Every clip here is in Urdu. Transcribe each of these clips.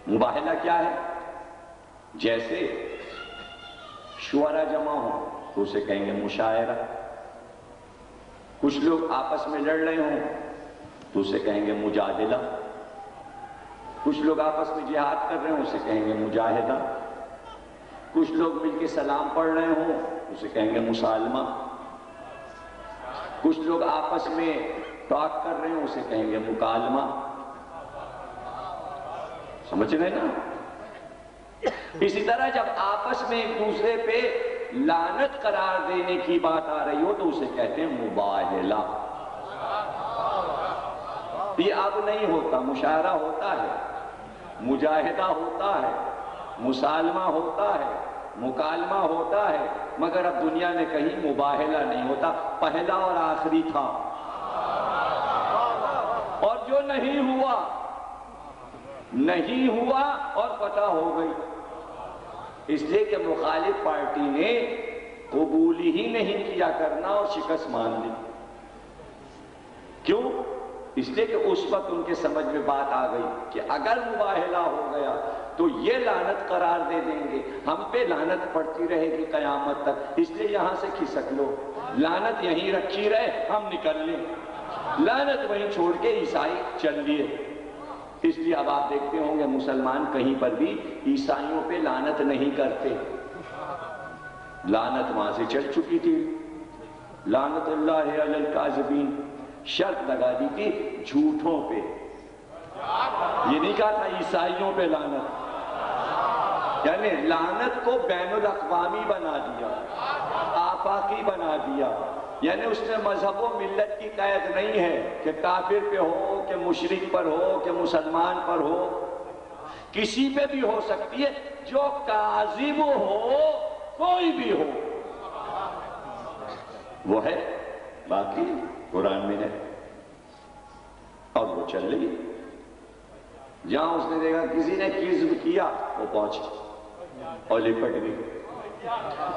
مباہلہ کیا ہے؟ جیسے شعرا جمع ہوں تو اسے کہیں گے مشاعرہ، کچھ لوگ آپس میں لڑ رہے ہوں تو اسے کہیں گے مجادلہ، کچھ لوگ آپس میں جہاد کر رہے ہوں اسے کہیں گے مجاہدہ، کچھ لوگ مل کے سلام پڑھ رہے ہوں اسے کہیں گے مسالمہ، کچھ لوگ آپس میں ٹاک کر رہے ہوں اسے کہیں گے مکالمہ۔ سمجھ رہے نا؟ اسی طرح جب آپس میں ایک دوسرے پہ لعنت قرار دینے کی بات آ رہی ہو تو اسے کہتے ہیں مباہلہ۔ یہ اب نہیں ہوتا، مشاعرہ ہوتا ہے، مجاہدہ ہوتا ہے، مسالمہ ہوتا ہے، مکالمہ ہوتا ہے، مگر اب دنیا میں کہیں مباہلہ نہیں ہوتا۔ پہلا اور آخری تھا، اور جو نہیں ہوا اور فتح ہو گئی، اس لیے کہ مخالف پارٹی نے قبول ہی نہیں کیا کرنا اور شکست مان لی۔ کیوں؟ اس لیے کہ اس وقت ان کے سمجھ میں بات آ گئی کہ اگر مباہلہ ہو گیا تو یہ لعنت قرار دے دیں گے، ہم پہ لعنت پڑتی رہے گی قیامت تک، اس لیے یہاں سے کھسک لو، لعنت یہیں رکھی رہے، ہم نکل لیں، لعنت وہیں چھوڑ کے عیسائی چل لیے۔ اس لیے اب آپ دیکھتے ہوں گے مسلمان کہیں پر بھی عیسائیوں پہ لعنت نہیں کرتے، لعنت وہاں سے چل چکی تھی، لعنت اللہ علی الکاذبین، شرط لگا دی تھی جھوٹوں پہ، یہ نہیں کہا تھا عیسائیوں پہ لعنت، یعنی لعنت کو بین الاقوامی بنا دیا، آفاقی بنا دیا، یعنی اس میں مذہب و ملت کی قید نہیں ہے کہ کافر پہ ہو کہ مشرک پر ہو کہ مسلمان پر ہو، کسی پہ بھی ہو سکتی ہے، جو کاذب ہو کوئی بھی ہو وہ ہے، باقی قرآن میں ہے اور وہ چل رہی ہے۔ جہاں اس نے دیکھا کسی نے کذب کیا وہ پہنچ اور لپٹ گئی،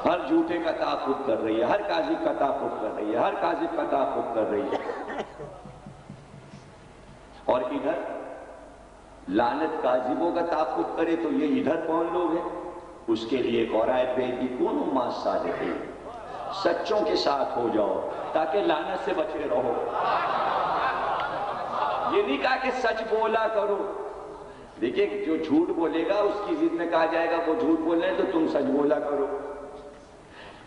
ہر جھوٹے کا تعاقب کر رہی ہے، ہر کاذب کا تعاقب کر رہی ہے، ہر کاذب کا تعاقب کر رہی ہے۔ اور ادھر لعنت کاذبوں کا تعاقب کرے تو یہ ادھر کون لوگ ہیں؟ اس کے لیے ایک اور آیت بھیج دی، کونوا مع الصادقین، سچوں کے ساتھ ہو جاؤ تاکہ لعنت سے بچے رہو۔ یہ نہیں کہا کہ سچ بولا کرو، دیکھیں جو جھوٹ بولے گا اس کی ضد میں کہا جائے گا وہ جھوٹ بول رہے ہیں تو تم سچ بولا کرو،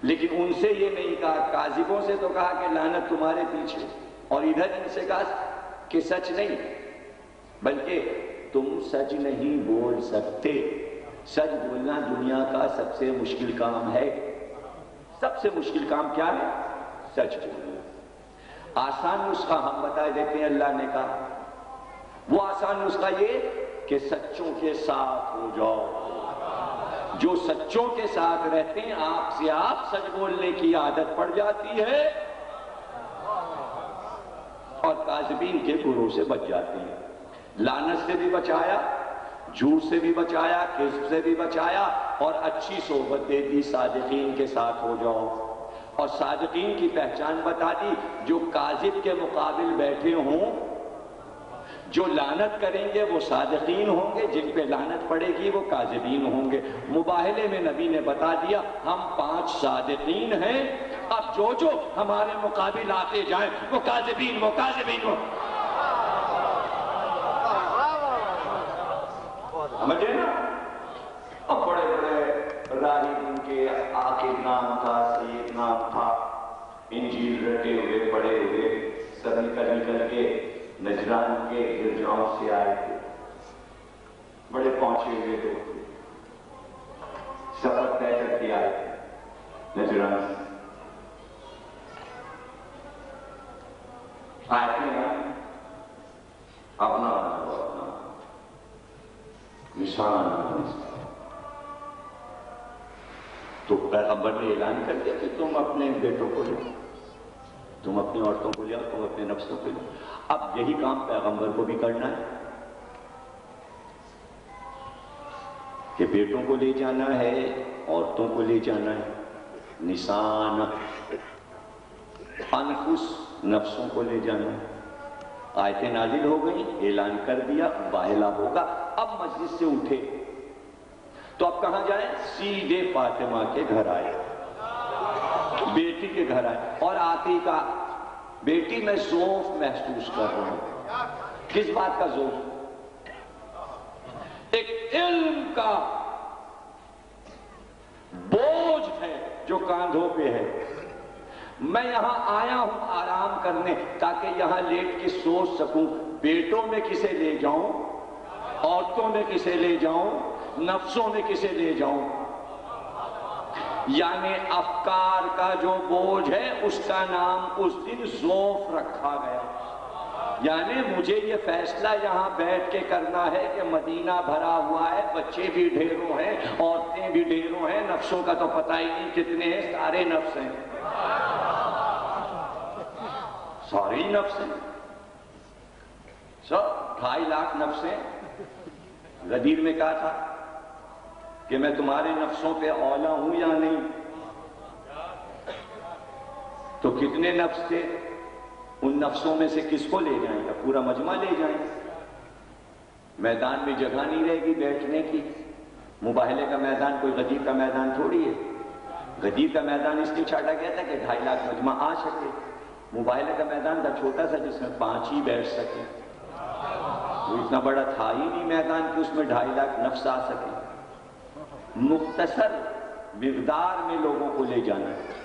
لیکن ان سے یہ نہیں کہا، کاذبوں سے تو کہا کہ لعنت تمہارے پیچھے، اور ادھر ان سے کہا کہ سچ نہیں بلکہ تم سچ نہیں بول سکتے۔ سچ بولنا دنیا کا سب سے مشکل کام ہے، سب سے مشکل کام کیا ہے؟ سچ بولنا۔ آسان نسخہ ہم بتائے دیتے ہیں، اللہ نے کہا وہ آسان نسخہ یہ کہ سچوں کے ساتھ ہو جاؤ۔ جو سچوں کے ساتھ رہتے ہیں آپ سے آپ سچ بولنے کی عادت پڑ جاتی ہے اور کاذبین کے گروہ سے بچ جاتے ہیں۔ لعنت سے بھی بچایا، جھوٹ سے بھی بچایا، کذب سے بھی بچایا، اور اچھی صحبت دے دی، صادقین کے ساتھ ہو جاؤ، اور صادقین کی پہچان بتا دی، جو کاذب کے مقابل بیٹھے ہوں، جو لعنت کریں گے وہ صادقین ہوں گے، جن پہ لعنت پڑے گی وہ کاذبین ہوں گے۔ مباہلے میں نبی نے بتا دیا ہم 5 صادقین ہیں، اب جو جو ہمارے مقابل آتے جائیں وہ کاذبین، وہ کاذبین، وہ سمجھے نا؟ اب بڑے بڑے راہب ان کے عاقب نام تھا، سید نام تھا، انجیل رٹے ہوئے پڑے ہوئے، سب نکل کے نجران کے گرجاؤں سے آئے تھے، بڑے پہنچے ہوئے لوگ تھے، سفر طے کر کے آئے تھے نجران سے، آئے تھے اپنا نشان، تو پیغمبر نے اعلان کر دیا کہ تم اپنے بیٹوں کو لے، تم اپنی عورتوں کو لے آؤ، تم اپنے نفسوں کو لے۔ اب یہی کام پیغمبر کو بھی کرنا ہے کہ بیٹوں کو لے جانا ہے، عورتوں کو لے جانا ہے، نسان انفس، نفسوں کو لے جانا ہے، آیتیں نازل ہو گئی، اعلان کر دیا باہلا ہوگا۔ اب مسجد سے اٹھے تو اب کہاں جائیں؟ سیدھے فاطمہ کے گھر آئے، بیٹی کے گھر آئے، اور آتے ہی کہا بیٹی میں ذوف محسوس کر رہا ہوں۔ کس بات کا ذوف؟ ایک علم کا بوجھ ہے جو کاندھوں پہ ہے۔ میں یہاں آیا ہوں آرام کرنے تاکہ یہاں لیٹ کے سوچ سکوں، بیٹوں میں کسے لے جاؤں، عورتوں میں کسے لے جاؤں، نفسوں میں کسے لے جاؤں۔ یعنی افکار کا جو بوجھ ہے اس کا نام اس دن ذوف رکھا گیا۔ یعنی مجھے یہ فیصلہ یہاں بیٹھ کے کرنا ہے کہ مدینہ بھرا ہوا ہے، بچے بھی ڈھیروں ہیں، عورتیں بھی ڈھیروں ہیں، نفسوں کا تو پتہ ہی نہیں کتنے ہیں، سارے نفس ہیں، سارے نفس ہیں، سب 2.5 لاکھ نفس ہیں۔ غدیر میں کہا تھا کہ میں تمہارے نفسوں پہ اولا ہوں یا نہیں؟ تو کتنے نفس تھے؟ ان نفسوں میں سے کس کو لے جائیں گا؟ پورا مجمع لے جائیں۔ میدان میں جگہ نہیں رہے گی بیٹھنے کی۔ مباہلے کا میدان کوئی غدیر کا میدان تھوڑی ہے۔ غدیر کا میدان اس لیے چھاٹا گیا تھا کہ 2.5 لاکھ مجمع آ سکے۔ مباہلے کا میدان تھا چھوٹا سا جس میں 5 ہی بیٹھ سکے۔ وہ اتنا بڑا تھا ہی نہیں میدان کہ اس میں 2.5 لاکھ نفس آ سکے۔ مختصر مقدار میں لوگوں کو لے جانا ہے۔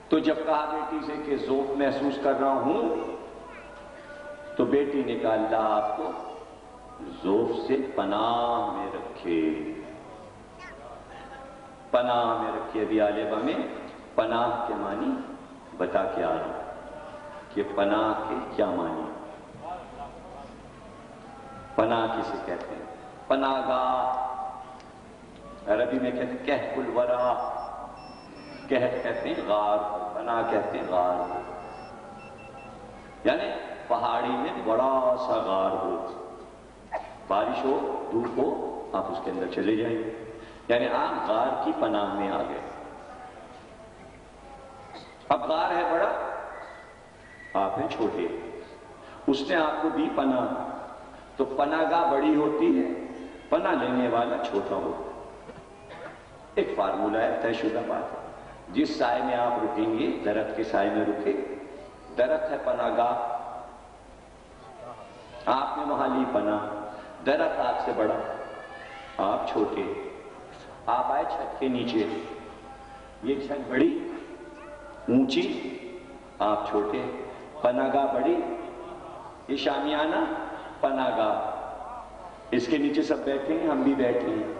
تو جب کہا بیٹی سے کہ ذوق محسوس کر رہا ہوں، تو بیٹی نے کہا اللہ آپ کو ذوق سے پناہ میں رکھے، پناہ میں رکھے۔ ابھی عالبہ میں پناہ کے معنی بتا کے آ رہا ہوں کہ پناہ کے کیا معنی۔ پناہ کسے کہتے ہیں؟ پناہ گاہ عربی میں کہتے ہیں کہف الورا، کہف کہتے ہیں غار، پناہ کہتے ہیں غار۔ یعنی پہاڑی میں بڑا سا غار ہو، بارش ہو، دھوپ ہو، آپ اس کے اندر چلے جائیں، یعنی آپ غار کی پناہ میں آ گئے۔ اب غار ہے بڑا، آپ ہیں چھوٹے، اس نے آپ کو دی پناہ، تو پناہ گاہ بڑی ہوتی ہے، پناہ لینے والا چھوٹا ہوتا ہے۔ ایک فارمولہ ہے، طے شدہ بات ہے۔ جس سائے میں آپ رکیں گے، درخت کے سائے میں رکے، درخت ہے پناہ گاہ، آپ نے وہاں لی پناہ، درخت آپ سے بڑا، آپ چھوٹے، آپ آئے چھت کے نیچے، یہ چھت بڑی اونچی، آپ چھوٹے، پناہ گاہ بڑی، یہ شامیانہ پناہ گاہ، اس کے نیچے سب بیٹھے ہیں، ہم بھی بیٹھے ہیں،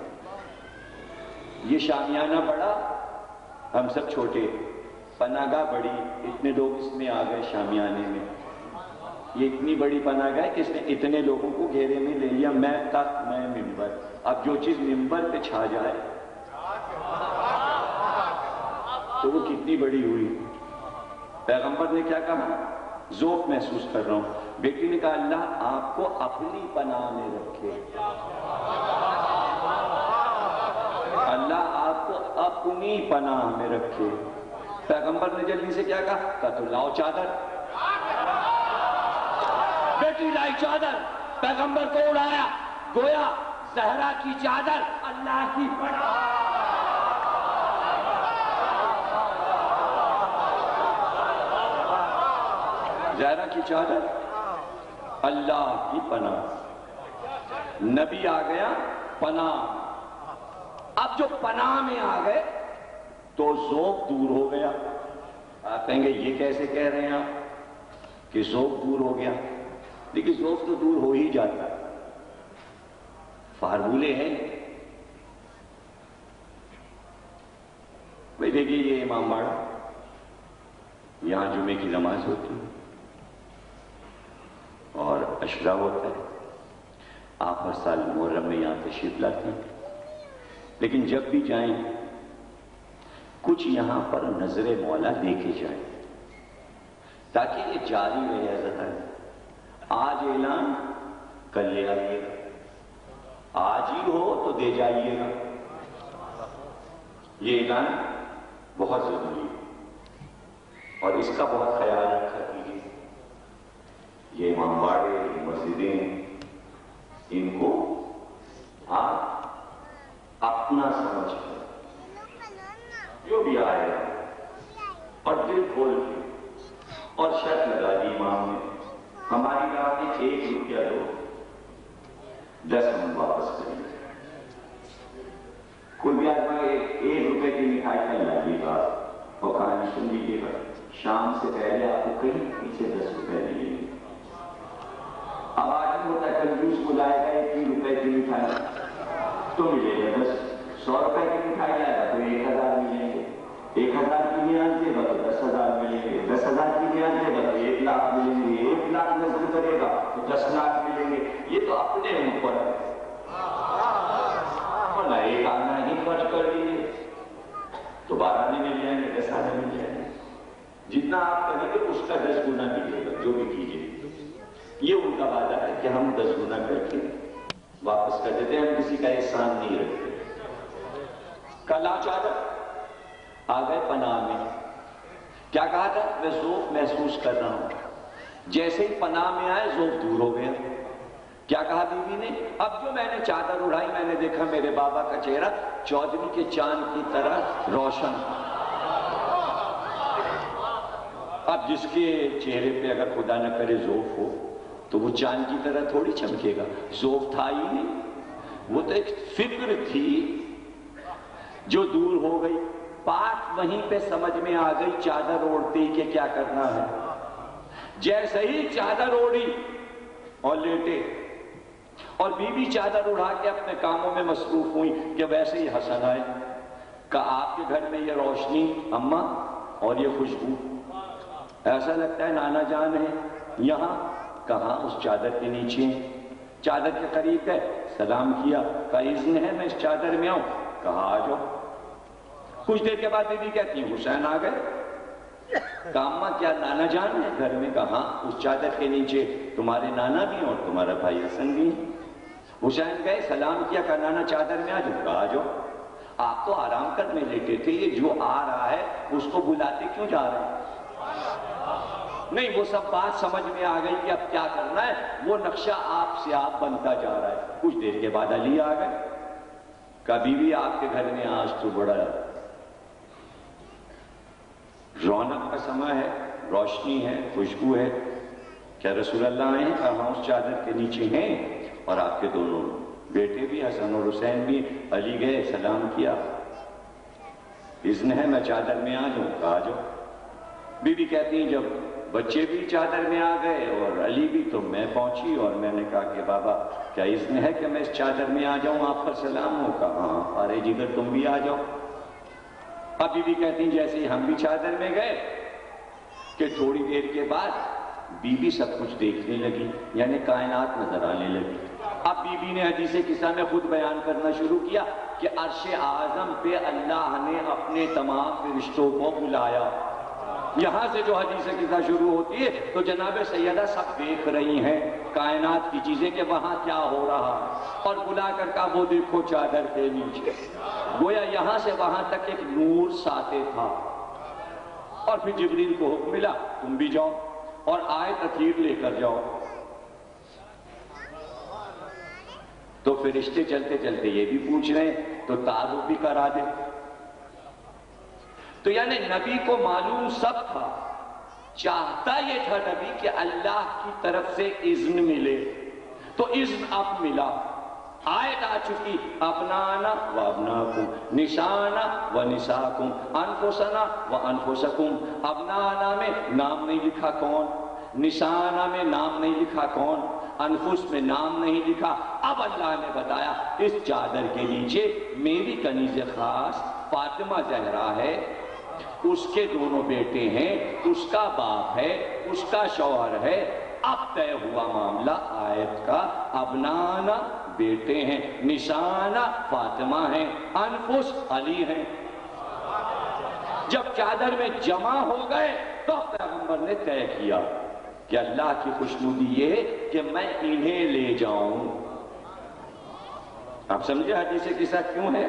یہ شامیانہ بڑا، ہم سب چھوٹے، پناہ گاہ بڑی، اتنے لوگ اس میں آ گئے شامیانے میں، یہ اتنی بڑی پناہ گاہ کہ اس نے اتنے لوگوں کو گھیرے میں لے لیا، میں تخت میں منبر۔ اب جو چیز منبر پہ چھا جائے تو وہ کتنی بڑی ہوئی۔ پیغمبر نے کیا کہا؟ ذوق محسوس کر رہا ہوں۔ بیٹی نے کہا اللہ آپ کو اپنی پناہ میں رکھے، اللہ آپ کو اپنی پناہ میں رکھے۔ پیغمبر نے جلدی سے کیا کہا تو لاؤ چادر۔ بیٹی لائی چادر، پیغمبر کو اڑایا، گویا زہرا کی چادر اللہ کی پناہ۔ زہرا کی چادر اللہ کی پناہ، نبی آ گیا پناہ۔ اب جو پناہ میں آ گئے تو ذوق دور ہو گیا۔ آپ کہیں گے یہ کیسے کہہ رہے ہیں آپ کہ ذوق دور ہو گیا؟ لیکن ذوق تو دور ہو ہی جاتا ہے، فارمولے ہیں۔ بھائی دیکھیے یہ امام باڑہ، یہاں جمعے کی نماز ہوتی ہے اور عشرہ ہوتا ہے، آپ ہر سال محرم میں یہاں تشریف لاتے ہیں، لیکن جب بھی جائیں کچھ یہاں پر نظر مولا لے کے جائیں تاکہ یہ جاری رہے۔ حضرت آج اعلان کل لے آئیے گا، آج ہی ہو تو دے جائیے گا، یہ اعلان بہت ضروری ہے اور اس کا بہت خیال رکھا کیجیے۔ یہ امام باڑے، یہ مسجدیں، ان کو آپ اپنا سمجھ کر جو بھی آئے اور دل کھول کے اور شرط لگا دی امام نے، ہماری رات میں 1 روپیہ دو، 10 ہم واپس کریں گے۔ کوئی بھی آدمی 1 روپے کی مٹھائی کا لگی بات اور کہانی سن لیجیے گا، شام سے پہلے آپ کو کہیں پیچھے 10 روپے ملیں گے۔ اب آدمی ہوتا ہے کنجوس کو لائے گا 1 روپے کی مٹھائی تو ملے گا 10، 100 روپے کی مٹھائی لائے گا تو 1000 ملیں گے، 1000 کی نیاز دے گا تو 10,000 ملیں گے، 10,000 کی نیاز دے گا تو 1 لاکھ ملیں گے، 1 لاکھ نظر کرے گا تو 10 لاکھ ملیں گے۔ یہ تو اپنے اوپر ہے، ورنہ 1 آنا ہی خرچ کر دیجیے تو 12 نہیں مل جائیں گے، 10 آنے مل جائیں گے۔ جتنا آپ کریں گے اس کا 10 گنا ملے گا، جو بھی کیجیے۔ یہ ان کا وعدہ ہے کہ ہم 10 گنا کر کے واپس کر دیتے ہیں، ہم کسی کا احسان نہیں رکھتے۔ کل چادر آ گئے پناہ میں، کیا کہا تھا؟ میں ذوق محسوس کر رہا ہوں۔ جیسے ہی پناہ میں آئے ذوق دور ہو گیا۔ کیا کہا بیوی نے؟ اب جو میں نے چادر اڑائی میں نے دیکھا میرے بابا کا چہرہ چودھویں کے چاند کی طرح روشن۔ اب جس کے چہرے پہ اگر خدا نہ کرے ذوق ہو تو وہ چاند کی طرح تھوڑی چمکے گا، ذوق تھا ہی نہیں، وہ تو ایک فکر تھی جو دور ہو گئی۔ بات وہیں پہ سمجھ میں آ گئی چادر اوڑھتے ہی کہ کیا کرنا ہے۔ جیسے ہی چادر اوڑھی اور لیٹے اور بیوی چادر اڑا کے اپنے کاموں میں مصروف ہوئی کہ ویسے ہی حسن آئے، کہا آپ کے گھر میں یہ روشنی اماں اور یہ خوشبو، ایسا لگتا ہے نانا جان ہے یہاں؟ کہاں؟ اس چادر کے نیچے، چادر کے قریب ہے، سلام کیا، کہا اذن ہے میں اس چادر میں آؤں؟ کہا آ جاؤ۔ کچھ دیر کے بعد بیوی کہتی ہیں حسین آ گئے۔ کہا اماں کیا نانا جان ہے گھر میں؟ کہا اس چادر کے نیچے تمہارے نانا بھی ہیں اور تمہارا بھائی حسن بھی ہیں۔ حسین گئے، سلام کیا، کہا نانا چادر میں آ جاؤ؟ کہا آ جاؤ۔ آپ تو آرام کرنے لیٹے تھے، یہ جو آ رہا ہے اس کو بلاتے کیوں جا رہے ہیں؟ نہیں، وہ سب بات سمجھ میں آ گئی کہ اب کیا کرنا ہے، وہ نقشہ آپ سے آپ بنتا جا رہا ہے۔ کچھ دیر کے بعد علی آ گئے، کہا بیوی آپ کے گھر میں آج تو بڑا رونق کا سماں ہے، روشنی ہے، خوشبو ہے، کیا رسول اللہ آئے ہیں؟ کہا اس چادر کے نیچے ہیں اور آپ کے دونوں بیٹے بھی، حسن اور حسین بھی۔ علی گئے، سلام کیا، اذن ہے میں چادر میں آ جاؤں؟ کہا آ جاؤ۔ بیوی کہتی ہیں جب بچے بھی چادر میں آ گئے اور علی بھی تو میں پہنچی اور میں نے کہا کہ بابا کیا اذن ہے کہ میں اس چادر میں آ جاؤں، آپ پر سلام ہو؟ کہا ہاں، ارے جگر تم بھی آ جاؤ۔ اب بیوی کہتی ہیں جیسے ہی ہم بھی چادر میں گئے کہ تھوڑی دیر کے بعد بیوی سب کچھ دیکھنے لگی، یعنی کائنات نظر آنے لگی۔ اب بیوی نے حدیث قصہ میں خود بیان کرنا شروع کیا کہ عرش اعظم پہ اللہ نے اپنے تمام فرشتوں کو بلایا۔ یہاں سے جو حدیث قصہ شروع ہوتی ہے تو جناب سیدہ سب دیکھ رہی ہیں کائنات کی چیزیں کہ وہاں کیا ہو رہا ہے، اور بلا کر کہا وہ دیکھو چادر کے نیچے۔ گویا یہاں سے وہاں تک ایک نور ساطع تھا، اور پھر جبریل کو حکم ملا تم بھی جاؤ اور آیت اخیر لے کر جاؤ۔ تو فرشتے چلتے چلتے یہ بھی پوچھ رہے ہیں تو تعارف بھی کرا دے۔ تو یعنی نبی کو معلوم سب تھا، چاہتا یہ تھا نبی کہ اللہ کی طرف سے اذن ملے، تو اذن اب ملا، آیت آ چکی، ابنانا و ابناکم، نسانا و نساکم، انفسنا و انفسکم۔ ابنانا میں نام نہیں لکھا کون، نسانا میں نام نہیں لکھا کون، انفس میں نام نہیں لکھا۔ اب اللہ نے بتایا اس چادر کے نیچے میری کنیز خاص فاطمہ زہرا ہے، اس کے دونوں بیٹے ہیں، اس کا باپ ہے، اس کا شوہر ہے۔ اب طے ہوا معاملہ آیت کا، ابنانا بیٹے ہیں، نشانہ فاطمہ ہیں، انفس علی ہیں۔ جب چادر میں جمع ہو گئے تو پیغمبر نے طے کیا کہ اللہ کی خوشنودی یہ ہے کہ میں انہیں لے جاؤں۔ آپ سمجھے حدیث قصہ کیوں ہے؟